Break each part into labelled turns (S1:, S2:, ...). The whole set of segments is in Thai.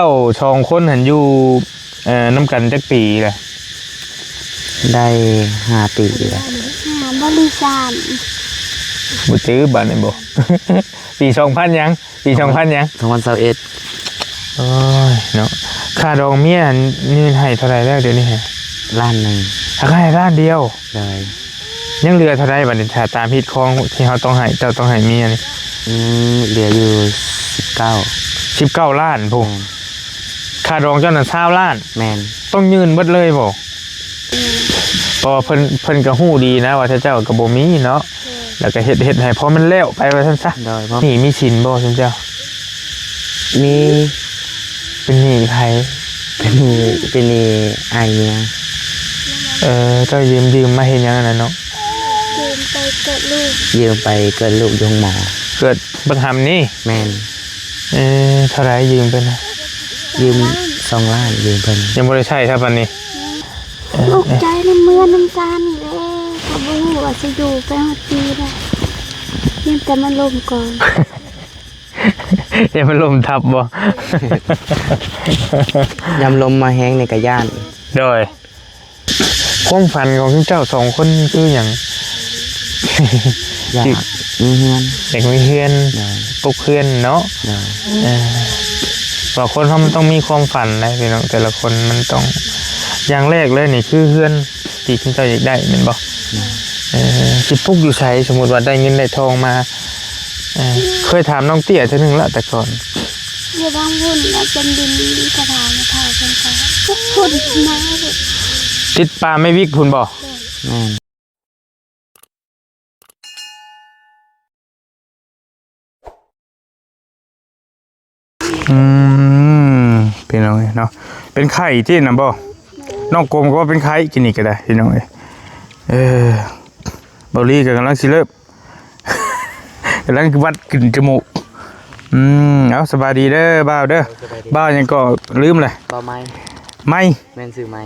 S1: เจ้าชองคนหันอยู่น้ำกันจักปีแหละ
S2: ได้5 ปีแล้ว
S3: บริษัท
S1: บ่จื้อบัดนี่บ่ ปี2000ยังปี2000ยัง
S2: 2021
S1: โอ้ยเนาะค่าดองเมียนี่ให้เท่าไหร่แล้วเดี๋ยวนี้ฮะ
S2: ล้านหนึ่ง
S1: ให้ล้านเดียว
S2: เลย
S1: ยังเหลือเท่าไหร่บัดนี้ถ้าตามพิดของที่เขาต้องให้เจ้าต้องให้เมียนี่
S2: เหลืออยู่
S1: 19ล้านพุ่นค่าดองเจ้านั้น20ล้าน
S2: แม่น
S1: ต้องยืนเบิดเลยบ่เพราะเพิ่นก็ฮู้ดีนะว่าเจ้าก็บ่มีเนาะแล้วก็เฮ็ดให้พอมันแล้วไปว่าซั่นซะนี่มีสินบ่ซั่นเจ้า
S2: มี
S1: เป็นหนี้ไผ
S2: เป็นหนี้อายเนี่ย
S1: ก็ยืมมาเฮ็ดหยังนั่นเนาะ
S2: ยืมไปเกิดลูกอยู่ห้องหมอ
S1: เกิดบักหำนี่
S2: แม่น
S1: เท่าไหร่ยืมไปนะ
S2: ยืม2 ล้านยืมเพิ่น
S1: ยังบ่ได้ใช้ครับวันนี้
S3: ลูกใจในเมืองน้ำตาลเลยเขาบอกว่าจะอยู่ไปหมดปีแล้วยังแต่มันลมก่อน
S1: ยังมันลมทับบ่
S2: ยามลมมาแห้งในกระย่าน
S1: โดยความฝันของเจ้า2คนคือหยัง
S2: อยากมีเฮือน
S1: อยากมีเฮือนปลูกเฮือนเนาะว่าคนเขามันต้องมีความฝันนะพี่น้องแต่ละคนมันต้องอย่างแรกเลยนี่คือเฮือนที่คุณเจ้าอยากได้แม่นบ่สิปลูกอยู่ไสสมมุติว่าได้เงินได้ทองมาเคยถามน้องเตี้ยเทื่อนึงแล้วแต่ก่อน
S3: อยู่บางวุ่นแล้วเป็นดินกระถางเท่ากันไปทุกคนมา
S1: ติดปลาไม่วิกพุ่นบ่พี่น้องเนาะเป็นไข่ที่น่ะบ่น้องกลมก็ว่าเป็นไข่กินอีกก็ได้พี่น้องบอลี่ก็กำลังสิเลิบกำลังวัดกลิ่นจมูกเอาสบายดีเด้อบ่าวเด้อบ่าวยังก็ลืมเลย
S2: บ่าวไม้แม่นชื่อไม้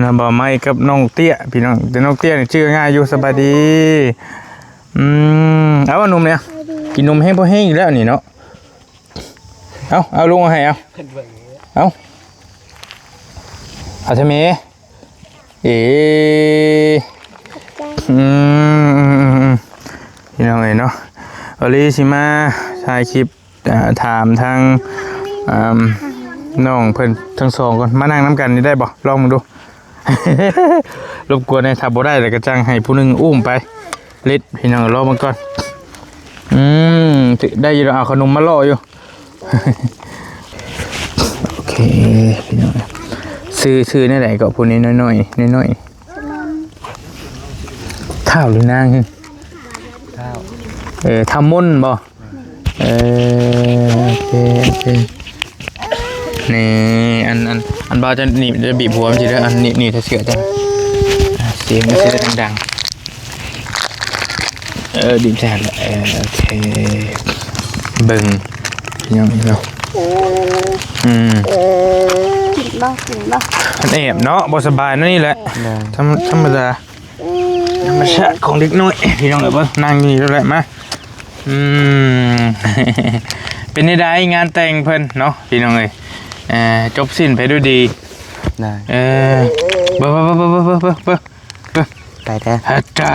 S1: น้องบ่าวไม้กับน้องเตี้ยพี่น้องแต่น้องเตี้ยนี่ชื่อง่ายอยู่สบายดีเอานมเนี่ยกินนมแห้งพอแห้งอีกแล้วนี่เนาะเอาลงมาให้เอาทำไมพี่น้องเนาะวันนี้สิมาถ่ายคลิปถามทางน้องเพิ่นทั้ง2คนมานั่งน้ำกันนี่ได้บ่ลองมาดู รบกวนในถ้าบ่ได้แล้วก็จ้างให้ผู้นึงอุ้มไปเล็ดพี่น้องรอมาก่อนได้อยู่เอาขนมมาล่ออยู่ โอเคพี่น้องซื้อนี่แหละก็พูดนี้น้อยเท่าหรือนางทำมุ่นบ่โอเคนี่อันบ่าวจะหนีจะบีบหัวมันสิเด้ออันนี่ถ้าเสือจังเสียงมันสิได้ดังดีแท้แหละโอเคเบิ่งพี่น้องเนาะ
S3: กินบ้าง
S1: มันแอบเนาะบ่สบายนี่แหละธรรมดาธรรมชาติของเด็กน้อยพี่น้องเบิ่งนั่งนี่แล้วแหละมาเป็นได้งานแต่งเพิ่นเนาะพี่น้องเอ้ยจบสิ้นไปด้วยดี
S2: ได้
S1: เบิ่
S2: ไปแท้
S1: ฮัจจา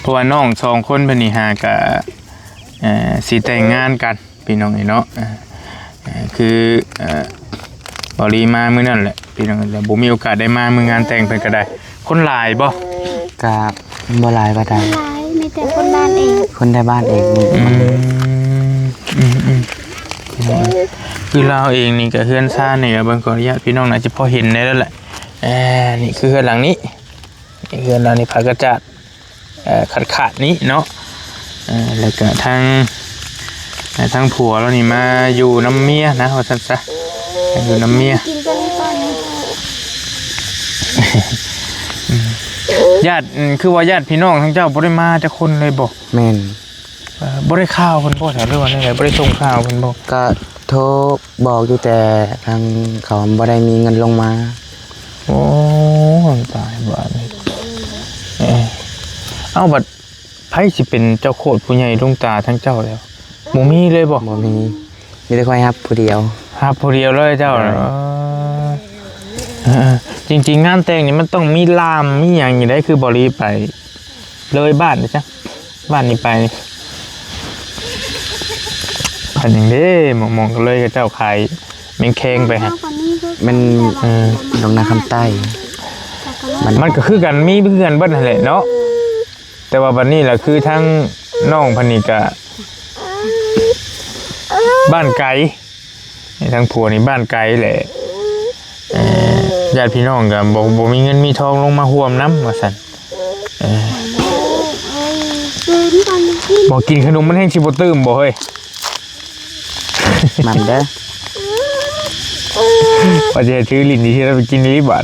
S1: เพราะว่าน้อง2คนเพิ่นนี่หากะสิแต่งงานกันพี่น้องเนาะคือบริมามื้อนั่นแหละพี่น้องแต่บ่มีโอกาสได้มามื้องานแต่งเพิ่นก็ได้คนหลายบ่
S2: กะบ่หลายบ่ได้
S3: มีแต่คนบ้านเอง
S2: คนในบ้านเอง
S1: คือเราเองนี่ก็เฮือนซ่านี่ก็เบิ่งขออนุญาตพี่น้องน่าจะพอเห็นได้แล้วแหละนี่คือเฮือนหลังนี้นี่เฮือนหลังนี้ผากระจาดขาดนี้เนาะแล้วก็ทางผัวเรานี่มาอยู่น้ำเมียนะว่าซั่นซะอยู่น้ำเมียญาติคือว่าญาติพี่น้องทั้งเจ้าบ่ได้มาจักคนเลยบ่
S2: แม่น
S1: บ่ได้ข่าวเพิ่นบ่ถามด้วยว่าได้บ่ได้ส่งข่าวเพิ่นบ่
S2: ก็โทรบอกอยู่แต่ทางเขาบ่ได้มีเงินลงมา
S1: โอ้ตายบาดนี้เอาบัดไผสิเป็นเจ้าโคตรผู้ใหญ่ดวงตาทั้งเจ้าแล้วบ่มีเลยบ่
S2: บ่มี มีแต่คอยครับผู้เดียว
S1: ครับผู้เดียวเลยเจ้าเหรอจริงๆงานแต่งนี่มันต้องมีลามมีอย่างอย่างได้คือบริไปเลยบ้านนะจ๊ะบ้านนี้ไปพันอย่างนี้มองกันเลยกับเจ้าขายแมงแคงไปฮะ
S2: มันลงนาคำใต้
S1: มันก็คือกันมีเพื่อนเบิ้ลนั่นแหละเนาะแต่ว่าวันนี้แหละคือทั้งน้องพนิกะบ้านไกลทั้งผัวนี่บ้านไกลแหละญาติพี่น้องกับบอกมีเงินมีทองลงมาห่วมน้ำมาสั่นบอกกินขนมมันแห้งชิบตื้มบอกเฮ้ย
S2: มันเด้อ
S1: ว่าจะซื้อลิ้นที่เราไปกินลิบอ่ะ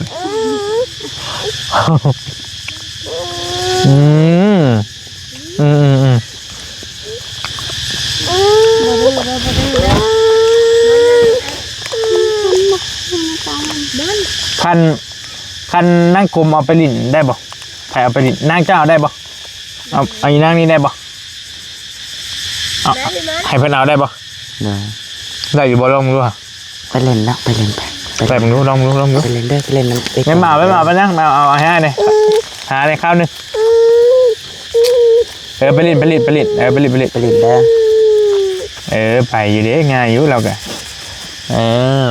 S1: อืมอืมคันนั่งกลมเอาไปลิ้นได้บ่ใครเอาไปลิ้นนั่งเจ้าได้บ่เอาอีนั่งนี่ได้บ่เอาให้เพื่อนเอาได้บ่
S2: เด้อ
S1: ได้อยู่บ่ลองดูฮะ
S2: ไปเล่นแล้วไปเล่นไป
S1: ไปมึงดูลองดู
S2: ไปเล่นเด้อไปเล่นน้ำ
S1: ไม่มาไปนั่งมาเอาให้เนี่ยหาในข้าวนึงไปลิ้นไปลิ้นไปลิ้นไปลิ้น
S2: ไปเล่นเด้อ
S1: ไปอยู่เด้ง่ายอยู่เราแก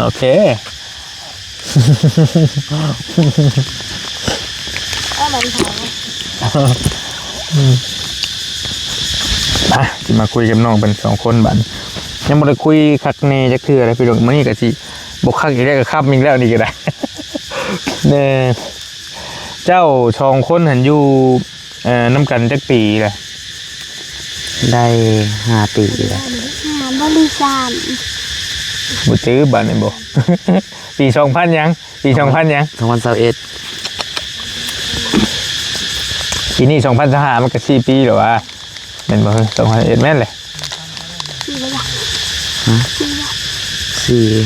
S1: โอเคจะมาคุยกับน้องเป็น2 คนบันยังไม่ได้คุยคักเนจะคืออะไรพี่ดอกมันนี่ก็สิบกคักอีกแล้วก็ข้ามอีกแล้วนี่ก็ได้เนี่ยเจ้า2 คนหันอยู่น้ำกันจักปีแหละ
S2: ได้5 ปีแล้ว
S3: บริษัท
S1: บุตรบ้านนี่บ่ ปี 2000ยังปี 2000ยัง
S2: 2021
S1: ปีนี้2025มันก็4 ปีหรอวะเป็นบ่2001แม่นเลย
S2: 4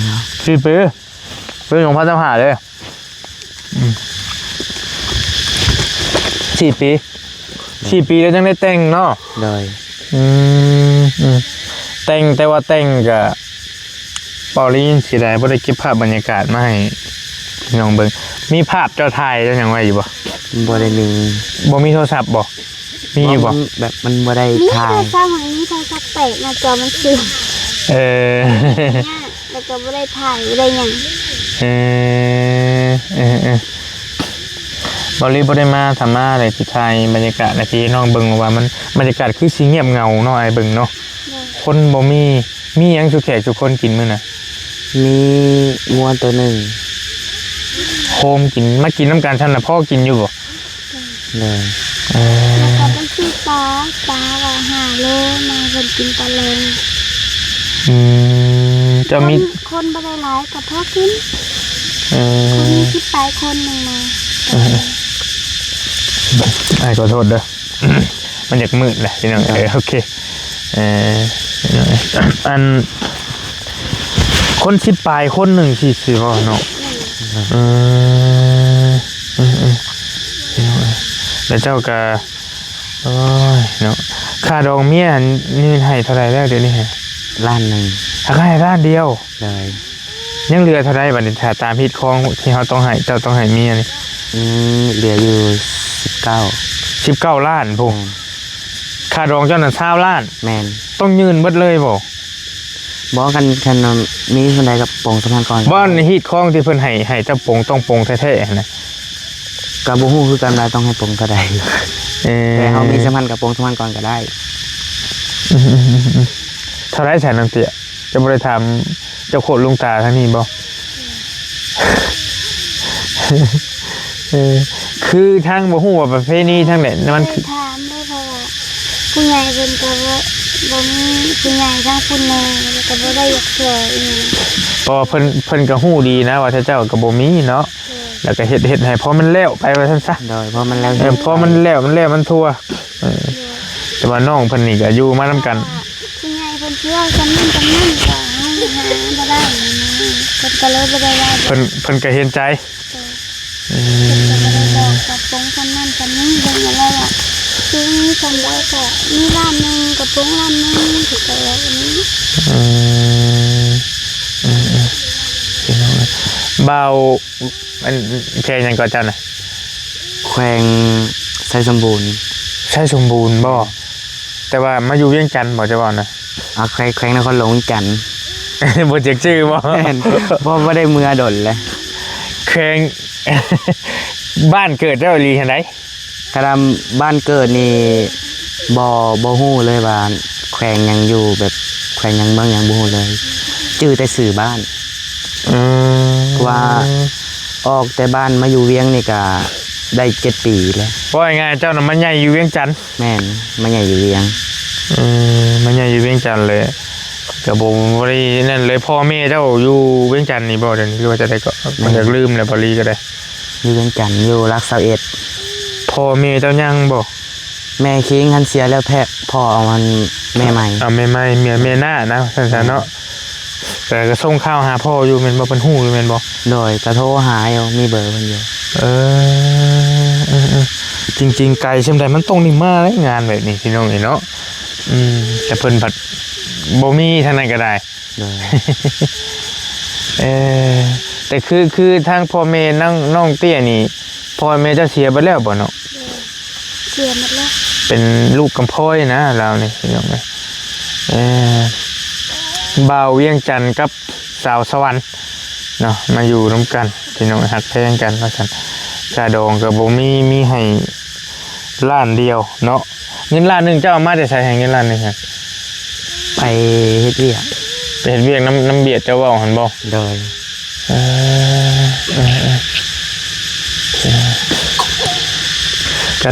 S2: ครับ
S1: 4 ปีปี2025เลย4 ปี4 ปีแล้วจังได้แต่งเนาะ
S2: โดย
S1: แต่งแต่ว่าแต่งกับปอลีนสีแดงบ่ได้เก็บภาพบรรยากาศมาให้พี่น้องเบิ่งมีภาพเจ้าถ่ายเจ้าหยังไว้อยู่บ่
S2: บ่ได้มี
S1: บ่มีโทรศัพท์บ่มีอยู่บ่
S2: แบบมันบ่ได้
S3: มี
S2: ถ่า
S3: โท
S2: ย
S3: รศัพท์ของนี่โทรศัพท์เตะหน้าจอมันซึม
S1: เออ
S3: แล้วก็ไม่ได้ถ่ายอะไรอย่าง
S1: บอลลี่บ่ได้มาทำมาอะไรที่ไทยบรรยากาศในพี่น้องเบิ่งว่ามันบรรยากาศคือสิเงียบเงาเนาะไอ้เบิ่งเนาะคนบ่มีหยังสุแขกทุกคนกินมื้อน่ะ
S2: มีงัวตัวหนึ่ง
S1: โฮมกินมากินน้ำกันท่านน่ะพ่อกินอยู่บ่
S2: เลย
S3: แล้วก็ต้องชื่อปลาก็5 โลมาคนกินปลาแรง
S1: จะมี
S3: คนไม่ได้หลายกับพ่อกิน คนมีคิดไปคนหนึ่งมา
S1: ไอ้ขอโทษเด้อ มันอยากมืดแหละพี่น้องโอเคอันคนชิดปลายคนหนึ่งสิบ่เนาะแล้วเจ้าก็โอ้ยเนาะค่าดองเมียนี่ให้เท่าไรแล้วเดี๋ยวนี้ฮะ
S2: ล้านหนึ่ง
S1: ถ้าให้ล้านเดียว
S2: เลย
S1: ยังเหลือเท่าไรบัดนี้ถ้าตามพิษคองที่เขาต้องให้เจ้าต้องให้เมียนี่
S2: เหลืออยู่
S1: 19 ล้านพวกค่าดองเจ้านั่น20 ล้าน
S2: แมน
S1: ต้องยืนเบิดเลยบ่
S2: บอกกันฉันมีคนใดกับโป่งสะพานก่อน
S1: บ้านในฮีดคลองที่เพิ่นให้เจ้าปงต้องปงแท้ๆนะ
S2: กับบุ้งคือการได้ต้องให้โป่งก็ได้แต่เขามีสะพานกับโป่งสะพานก่อนก็ได้
S1: เท่าไรแสนน้ำเตี้ยจะบริทำเจ้าโคตรลุงตาทั้งนี้บ่ คือทางบ่ฮู้ว่าประเภทนี้ทั้งไหนมันคือ
S3: ถามได้เพราะว่าผู้ใหญ่เป็นก็ว่าบ่มีผู้ใหญ่ทั้งคุณแม่แล้วก็บ่ได้อยากช่วยอีก
S1: เพราะว่าเพิ่นก็ฮู้ดีนะว่าเจ้าก็บ่มีเนาะแล้วก็เฮ็ดให้พอมันแล้วไปว่าซั่นซะ
S2: โดยเพราะมันแล้ว
S1: พอมันแล้วมันทั่วแต่ว่าน้องเพิ่นนี่ก็อยู่มานำกัน
S3: ผู้ใหญ่เพิ่นเชื่อกันนั่นก็หาบ่ได้นะเพิ่นก็เลยบ่ได้ว่า
S1: เพิ่นก็เห็นใจ
S3: กับปงคนนั่นคนนี้เป็นอะไรอ่ะคือมีคนได้ก็มีร้านหนึ่งกับปงร้านหนึ่งถูกแล้วอันนี้
S1: เบามันเพลงยังก่อนเจ้าน่ะ
S2: แขวงไซสมบูรณ์
S1: ใช่สมบูรณ์บ่แต่ว่ามาอยู่เวียงจันทน์บ่จะบ่นะ
S2: แขวงนครหลวงจันทน์
S1: บ่จักชื่อบ่
S2: แม่นบ่ได้เมื่อดนเลย
S1: แข่ง บ้านเกิดเจ้าอีหลีหั่นได
S2: ถ้าทำบ้านเกิดนี่บ่ฮู้เลยว่าแขวงยังอยู่แบบแขวงยังเมืองยังบ่ฮู้เลยชื่อแต่สื่อบ้าน
S1: อืม
S2: ว่า ออกแต่บ้านมาอยู่เวียงนี่ก็ได้7 ปีแล้ว
S1: ว่าง่ายๆเจ้าน่ะมันใหญ่อยู่เวียงจันทน์
S2: แม่นมาใหญ่อยู่เวียง
S1: มันใหญ่อยู่เวียงจันทน์เลยก็บ่ได้นั่นเลยพ่อแม่เจ้าอยู่เวียงจันทน์นี่บ่เดี๋ยวนี้หรือว่าจะได้ก็มันอยากลืมแล้วบ่ลีก็ได้
S2: อยู่เวียงจันทน์อยู่รัก21
S1: พ่อแม่เจ้ายังบ่
S2: แม่คิงหันเสียแล้วแพะพ่อเอามันแม่ใหม่
S1: แม่ใหม่เมียแม่หน้านะซั่นๆเนาะแต่ก็ส่งข้าวหาพ่ออยู่แม่นบ่เพิ่นฮู้อยู่แม่นบ่
S2: โดยกระโทรหาอยู่มีเบอร์เพิ่นอยู่
S1: เออจริงๆไกลเช่นใดมันต้องนี่มาแล้วงานแบบนี้พี่น้องเนาะแต่เพิ่นผัดบ่มีทางนั้นก็ได้
S2: โดย
S1: แต่คือทางพ่อแม่น้องเตี้ยนี่พ่อแม่เจะเสียไปแล้วบ่เนาะ
S3: เสียหมดแล้ว
S1: เป็นลูกกำพร้อยนะเรานี่พี่น้องบ่าวเวียงจันทน์กับสาวสวรรค์เนาะมาอยู่ร่วมกันพี่น้องฮักแพงกันว่าซั่นชาดองก็บ่มีให้ล้านเดียวเนาะเงินล้านนึงเจ้าเอามาได้ใช้ให้เงินล้านนึงครับ
S2: ไปเฮ็ดเวียก
S1: ไปเฮ็ดเวียกน้ำเบียดเจ้าเว้าหั่นบ่
S2: โดย
S1: ก็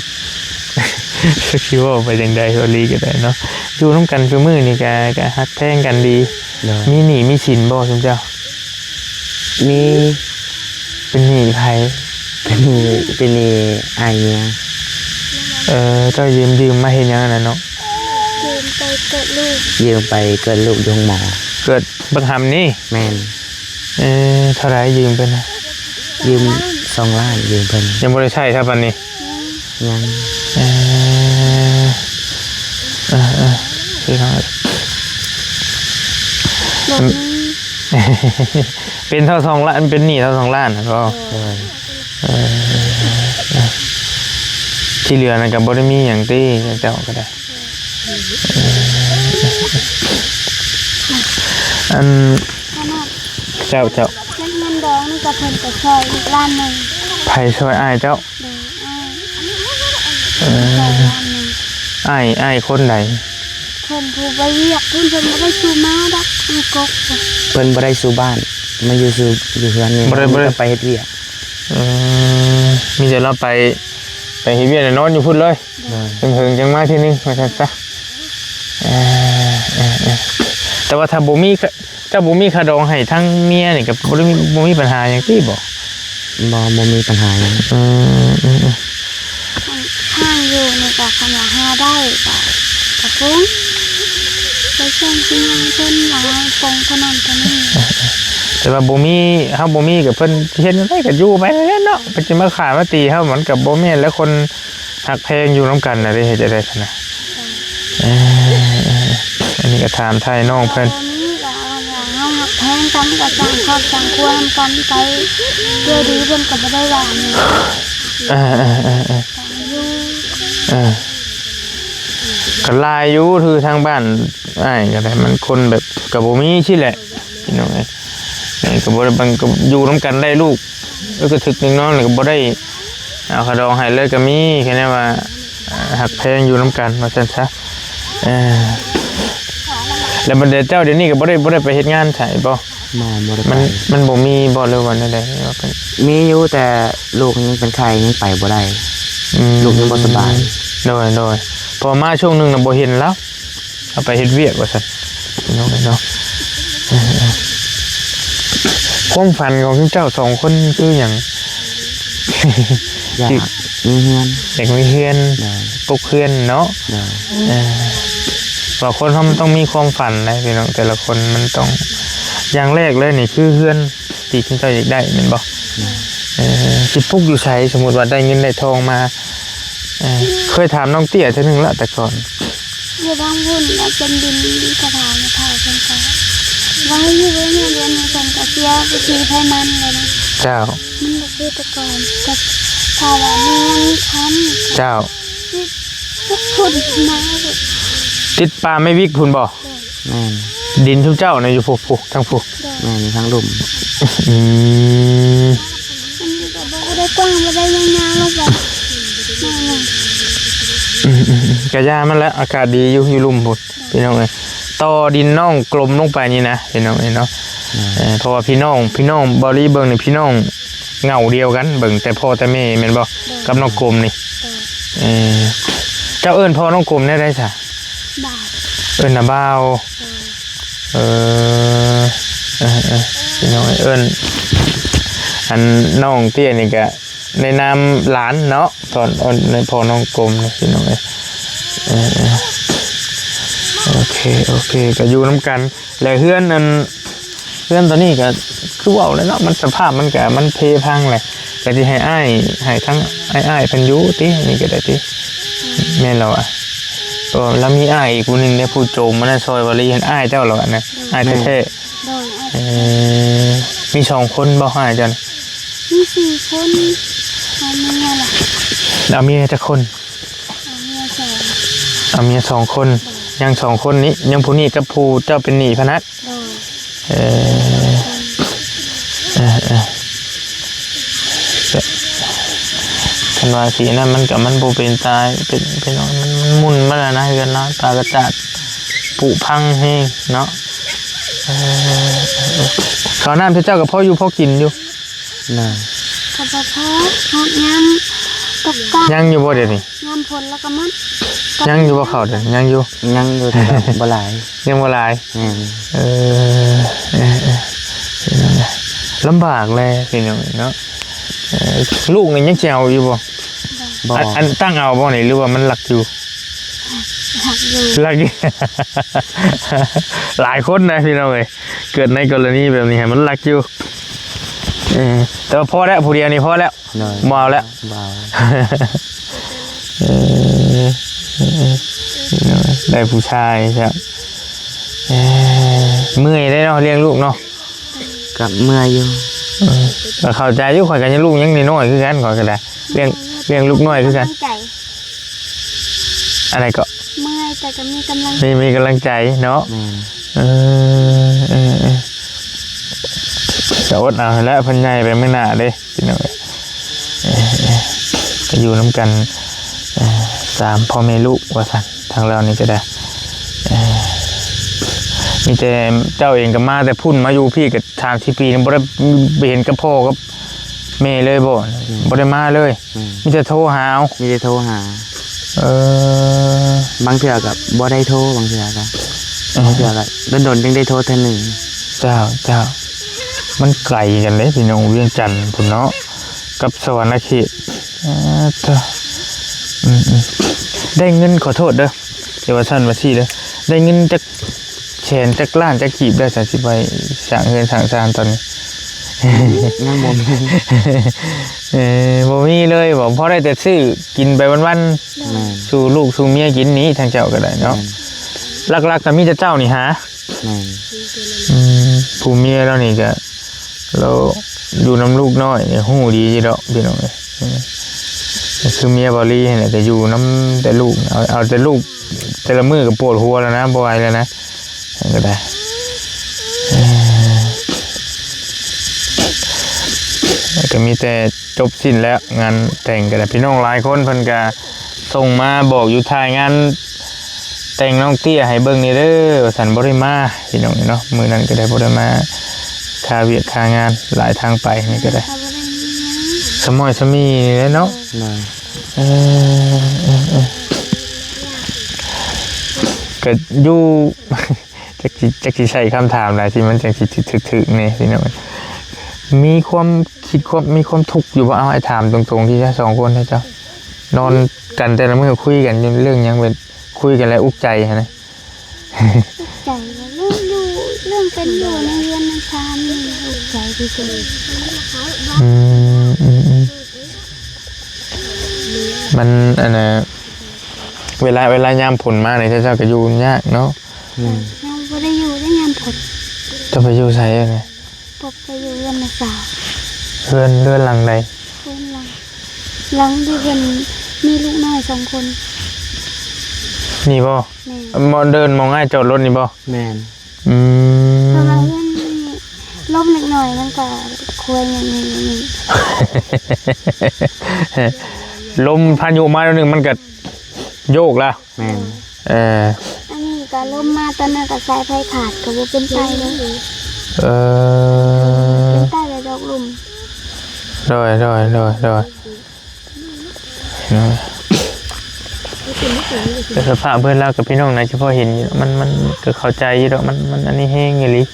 S1: สักคิดว่าไปจังใดก็ลีก็ได้เนาะอยู่ร่วมกันคือมื้อนี่ก็ฮักแพงกันดี
S2: โดย
S1: มีหนี้มีสินบ่ซุมเจ้า
S2: มี
S1: เป็นหนี้ไผ
S2: เป็นนี่อายเนี่ย
S1: เจ้ายืมมาเฮ็ดหยังน่ะเนาะ
S3: ยืมไปเกิดลูก
S2: ยืมไปเกิดลูกอยงหมอ
S1: เกิดบังหำนี่
S2: แม่น
S1: เท่าไหร่ยืมไปนะ
S2: ยืม2 ล้านยืมเพิ่น
S1: ยังบ่ได้ใช้ครับอันนี้
S2: ยัง
S1: พี่น้อง
S3: หลบนี้
S1: เป็นเท่า2 ล้านเป็นหนี้เท่า2 ล้านก็
S2: โดย
S1: ที่เหลือนั่นก็บ่ได้มีหยังติเจ้าก็ได้อัน
S3: ขนาด
S1: เจ้า
S3: เช่นเงินดองนี่ก็เพิ่นก็ช่วยอีกล้านหนึ่ง
S1: ไผช่วยอ้ายเจ้า
S3: เดี๋ยวช่วยล้านหนึ่ง
S1: อ้ายคนใด
S3: เพิ่นผู้ไปเรียกเพิ่นบ่ได้ชูมาดอกมีกบ
S2: เพิ่นบ่ได้สู่บ้านมาอยู่เฮือนนี่ไปเฮ็ดเวียก
S1: มีแต่เราไปเฮ็ดเวียกนอนอยู่พุ่นเลย
S2: โดย
S1: ถึงจังมาที่นี่ว่าซั่นซะแต่ว่าถ้าบ่มีถ้าบ่มีค่าดองให้ทั้งเมียนี่ก็บ่มีปัญหาหยังติบ่
S2: บ่มีปัญหาหยัง
S3: ห้างอยู่นี่ก็คันว่าหาได้ก็ฟุ้งไปเชิญกินยังเพิ่นหลายปงเท่านั้นเท่านี้
S1: แต่ว่าบ่มีเฮาบ่มีกับเพิ่นเฮ็ดจังไดก็อยู่ไปนั่นแหละเนาะเพิ่นสิมาฆ่ามาตีเฮามันก็บ่แม่นแล้วคนหักแพงอยู่นํกันน่ะได้เฮ็ดจังได๋คั่นน่ะอันนี้ก็ถามไทยน้องเพิ่น
S3: ตอนนี้ก็ว่าเฮาหักแพงกันก็สร้างครอบครัวควรกันไปเพื่อดีเพิ่นก็บ่ได้ว่าหยัง อยู่
S1: ก็หลายอยู่คือทางบ้านอ้ายก็ได้มันคนแบบก็บ่มีชิแหละพี่น้องเอ้ยก็บ่ได้บังก็อยู่นํกันได้ลูกแล้วก็ถึกนึงน้องแล้วก็บ่ได้เอาค่าดองให้เลยก็มีแค่นั้นว่าหักแพงอยู่นํกันว่าซั่นซะแล้วบัดเจ้าเดี๋ยวนี้ก็บ่ได้ไปเฮ็ดงานใช่บ่
S2: บ่ได้
S1: มันบ่มีบ่เลยว่าได้ว่าเป็น
S2: มีอยู่แต่ลูกยังเป็นไข้ยังไปบ่ได้ลูกยังบ่สบาย
S1: โดยพอมาช่วงนึงน่ะบ่เห็นแล้วเอาไปเฮ็ดเวียกว่าซั่นพี่น้องเนาะความฝันของเจ้า2 คนคือหยัง
S2: อยากมีเฮือน
S1: อยากมีเฮือน
S2: โดย
S1: ปลูกเฮือนเนาะ
S2: โดย
S1: ว่าคนเขามันต้องมีความฝันนะพี่น้องแต่ละคนมันต้องอย่างแรกเลยนี่คือเฮือนที่คุณเจ้าอยากได้แม่นบ่สิปลูกอยู่ไสสมมุติว่าได้เงินได้ทองมาเคยถามน้องเตี้ยเทื่อนึงแล้วแต่ก่อน
S3: อยู่บางวุ่นแล้วเป็นดินกระถางเท่าเพิ่นก็ไว้อยู่ไว้เนี่ยเรียนเพิ่นก็เสียไปทีไผมันเลยนะ
S1: เจ้า
S3: มันบ่คือแต่ก่อนแต่พอว่าแม่มีคำ
S1: เจ้า
S3: ทุกคนมาเลย
S1: ติดปลาไม่วิกพุ่นบ่
S2: แม่น
S1: ดินทุกเจ้านะอยู่ผูกทั้งผูก
S2: แม่นทั้งลุ่ม
S1: อืม
S3: มันก็บ่ได้กว้างบ่ได้ยาวๆแล้วแบบนั่น
S1: กะยามันแล้วอากาศดีอยู่ลุ่มพุ่นพี่น้องเอ้ยต่อดินน่องกลมลงไปนี่นะพี่น้องเอ้ยเนาะเพราะว่าพี่น้องบอลี่เบิ่งนี่พี่น้องเหงาเดียวกันเบิ่งแต่พ่อแต่แม่แม่นบ่กับน้องกลมนี่เจ้าเอิ้นพ่อน้องกลมได้ซะ
S3: บาท
S1: เอิ้นน่ะบ่าวเออพี่น้องเอิ้นอันน้องเตี้ยนี่ก็ในนามหลานเนาะตอนในพ่อน้องกลมนี่พี่น้องโอเคก็อยู่น้ำกันแล้วเพื่อนตอนนี้ก็คือว่าเลยเนาะมันสภาพมันก็มันเพพังเลยก็ที่ให้ทั้งอ้ายเพิ่นอยู่ตินี่ก็ได้ติแม่นเราอ่ะแล้วมีอ้ายอีกคนนึงเนี่ยผู้โจมมันซอยวลีเห็นอ้ายเจ้าเหรอนะอ้ายแท้
S3: โดย
S1: ๆมี2คนบ่อ้ายจัง
S3: มี4คนเอาเมียล่ะ
S1: เอาเมียจักคน
S3: เอาเมีย2
S1: เอาเมีย2คนยัง2คนนี้ยังผู้นี้กับผู้เจ้าเป็นหนี้พนัก
S3: โดย
S1: คันว่าสีนั้นมันกับมันโบเป็นตายเป็นมันมุนมาแล้วนะเฮือนเนาะตากระจัดปุพังเฮงเนาะข้าวน้ำเจ้ากับพ่ออยู่พ่อกินอยู่
S2: น่ะ
S3: กระเพาะหอดยำตกกะ
S1: ยังอยู่บ่เดี๋ยวนี้
S3: ยำผลแล้วก็มัน
S1: ยังอยู่บ่ข้าวเดี๋ยวยังอยู่
S2: ยังอยู่แต่ว่าบ่หลาย
S1: ยังบ่หลาย
S2: แม่น
S1: พี่น้องลำบากเลยพี่น้องเนาะลูกนี่ยังเจียวอยู่บ่
S2: บ่
S1: อันตั้งเอาบ่ไหนหรือว่ามันหลักอยู่
S3: หักอยู่
S1: หลักอยู่ หลายคนนะพี่น้องเอ้ยเกิดในกรณีแบบนี้ให้มันหลักอยู่แต่ว่าพอแล้วผู้เดียวนี่พอแล้ว
S2: น้อย
S1: บ่เอาแล้ว
S2: บ่าว
S1: ได้ผู้ชายครับเมื่อยได้เนาะเลี้ยงลูกเนาะ
S2: กับเมื่อยอยู่
S1: ก็เข้าใจอยู่ข่อยกันยังลูกยังน้อยคือกันข่อยก็ได้เลี้ยงลูกน้อยคือกัน
S3: ใจ
S1: อะไรก็
S3: เมื่อยแต่ก็มีกำลัง
S1: มีกำลังใจเนาะ
S2: แม่น
S1: จะอดเอาแล้วเพันใหญ่ไปไม่น่าเด้พี่น้องจะอยู่น้ำกัน3พ่อแม่ลูกว่าสั่นทางเรานี่ก็ได้มีแต่เจ้าเองก็มาแต่พุ่นมาอยู่พี่กับ30 ปีนี่บ่ได้ไปเห็นกับพ่อกับแม่เลยบ่ได้มาเลยมีแต่โทรหาเอา
S2: มีแต่โทรหา
S1: เออบ
S2: างเทื่อก็บ่ได้โทรบางเทื่อก็โดนๆจึงได้โทรเทื่อหนึง
S1: เจ้ามันไกลกันเลยพี่น้องเวียงจันทน์พุ่นเนาะกับสวรรณเขตได้เงินขอโทษเด้อเดี๋ยวว่าซั่นว่าซี่เด้อได้เงินจักแสนจักล้านจักกีบได้สันสิไปสร้างเฮือนสร้างศาลตอนนี้
S2: ยังบ่มี
S1: บ่มีเลยบ่พอได้แต่ซื้อกินไปวัน
S2: แม่น
S1: ๆสู่ลูกสู่เมียกินนี้ทางเจ้าก็ได้เนาะหลักๆก็มีแต่เจ้านี่หา
S2: แม่น
S1: ผู้เมียแล้วนี่ก็เราอยู่น้ำลูกน้อยเนี่ยหู้ดีจีดอกพี่น้องเลยคือเมียบอลี่เนี่ยแต่อยู่น้ำแต่ลูกเอาแต่ลูกแต่ละมือก็ปวดหัวแล้วนะบอยแล้วนะก็ได้ก็มีแต่จบสิ้นแล้วงานแต่งกันพี่น้องหลายคนเพิ่นก็ส่งมาบอกอยู่ทายงานแต่งน้องเตี้ยให้เบิ่งนี่เด้อสันบ่ได้มาพี่น้องเนาะมื้อนั้นก็ได้บ่ได้มาค่าเวียกค่างานหลายทางไปนี่ก็ได้
S3: เขาบ่ได้มีหยัง
S1: สมอยสมีนี่แหละเนาะ
S2: น้อย
S1: ก็อยู่ จักสิใช้คำถามอะไรที่มันจักสิถึกๆนี่พี่น้องมีความคิดมีความทุกข์อยู่บ่เอาให้ถามตรงๆที่จะ2คนให้เจ้านอนกันแต่ละมื้อคุยกันอยู่เรื่องหยังเป็นคุยกันแล้วอุกใจหั่นนะ
S3: ใจว่าเรื่องอยู่เรื่องเป็นอยู่ในเรือนในชามนี่อุกใจที่สุด
S1: มันอันน่ะเวลายามผลมาเนี่ยเจ้าก็อยู่ยากเนาะ
S3: ยังบ่ได้อยู่ได้งานผล
S1: จะไปอยู่ไสอ่ะเนี่ย
S3: ปบไปอยู่เรือนในสาว
S1: เลื่อนหลังใด
S3: เพื่อนหลังที่เพิ่นมีลูกน้อย2 คน
S1: นี่บ่
S3: แม่
S1: มองเดินมองง่ายจอดรถนี่บ่
S2: แม่น
S1: อืม
S3: เพราะว่าเพื่อนล้มเล็กน้อยมันก็ควรอย่างนี้
S1: ลมพายุมาแล้วหนึงมันก็โยกแล้ว
S2: แม่น
S3: อันนี้ก็ล้มมาตอนนั้นก็สายไฟขาดก็บ่เป็นใจเลย เป็นใต้เลยดอกลุ่ม
S1: โดยแต่สภาพเพื่อนเรากับพี่น้องนะเฉพาะเห็นอยู่มันก็เข้าใจอยู่ดอกมันอันนี้แห้งอย่างนี้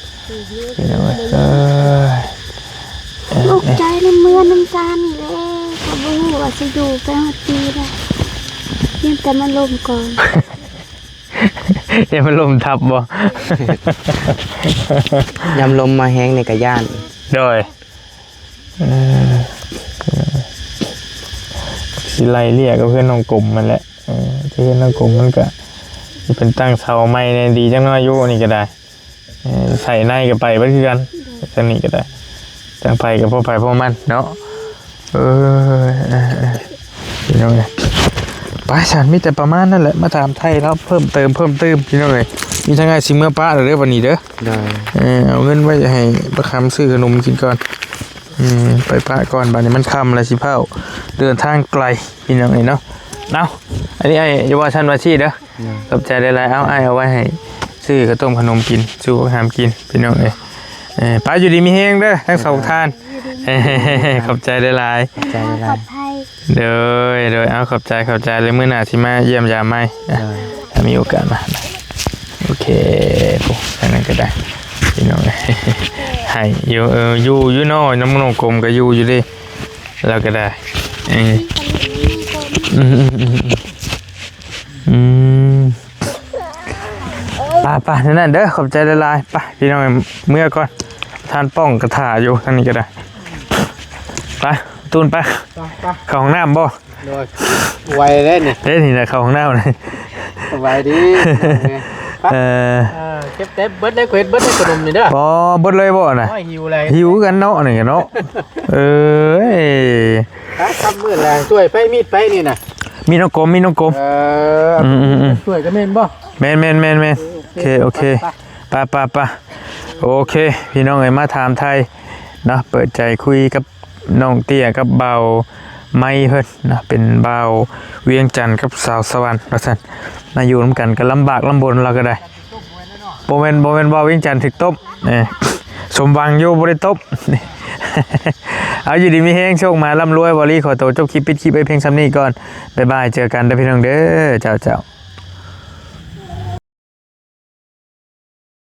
S1: พี่น้องเอ้ย
S3: ลูกใจในเมืองน้ำตานี่แหละเขาบ่ฮู้ว่าสิอยู่ไปฮอดปีได้เพียงแต่มันล่มก่อน
S1: เดี๋ยวมันลมทับบ่
S2: ยามลมมาแห้งในกระย่าน
S1: โดยสิไล่เรียกกับเพื่อนน้องกลมมันแหละเพื่อนน้องกลมมันก็สิเป็นตั้งเสาไม้ในดีจังน้อยอยู่นี่ก็ได้ใส่ในก็ไปไว้คือกันจังนี้ก็ได้จังไปกับพ่อไปพ่อมันเนาะพี่น้องเอ้ยไปฉันมีแต่ประมาณนั่นแหละมาถามไทยแล้วเพิ่มเติมพี่น้องเอ้ยมีทั้งไงสิเมื่อป้าเด้อวันนี้เด้อ
S2: โดย
S1: เอาเงินไว้ให้ประคำซื้อขนมกินก่อนไปพระก่อนบัดนี้มันค่ำแล้วสิเผาเดินทางไกลพี่น้องเอ้ยเนาะเอาอันนี้ไอ้อยาวาชันวาชีเด้อขอบใจหลายๆเอาเอาไว้ให้ซื้อข้าวต้มขนมกินสู้หามกินพี่น้องเอ้ยป้าอยู่ดีมีเฮงเด้อทั้งสองท่านขอบใจหลาย
S2: ใจละ
S3: ปล
S2: ลา
S3: อย ดภัย
S1: ๆเด้อเอาขอบใจเลยมื้อหน้าสิมาเยี่ยมยามใหม่ถ้ามีโอกาสมาโอเคปุ๊บอันนั้นก็ได้พี่น้องให้อยู่น้อยน้ำนมกลมก็อยู่ดิแล้วก็ได้ป่ะนั่นเด้อขอบใจละลายป่ะพี่น้องเมื่อก่อนทานป้องกระถาอยู่ทางนี้ก็ได้ไปตูนไปเข้าห้องน้ำบ่
S2: โดยไวได้นี่
S1: เด้นี่แหละเข้าห้องน้ำเลย
S2: สบายดี เก็บเต็บเบิดได้เบิดได้ขนมนี่เด้อ
S1: บ่เบิดเลยบ่น่ะ
S2: หิวเลย
S1: หิวกันเนาะนี่เนาะ
S2: ทำมือแรงช่วยไปมีดไปนี่น่ะ
S1: มีน้องกลม
S2: ช่วยกันเม่นบ่
S1: แม่นโอเคไปโอเคพี่น้องเอ้ยมาถามไทยเนาะเปิดใจคุยกับน้องเตี้ยกับเบาไม้เพิ่นนะเป็นเบาเวียงจันทร์กับสาวสวรรค์ว่าซั่นมาอยู่นํกันก็ลำบากลำบนเราก็ได้บ่แม่นเบาเวียงจันทร์ถึกตบสมหวังอยู่บ่ได้ตบ เอาอยู่ดีมีแฮงโชคมาร่ำรวยบ่ลีขอตัวจบคลิปปิดคลิปไว้เพียงส่ำนี้ก่อนบ๊ายบายเจอกันเด้อพี่น้องเด้อเจ้า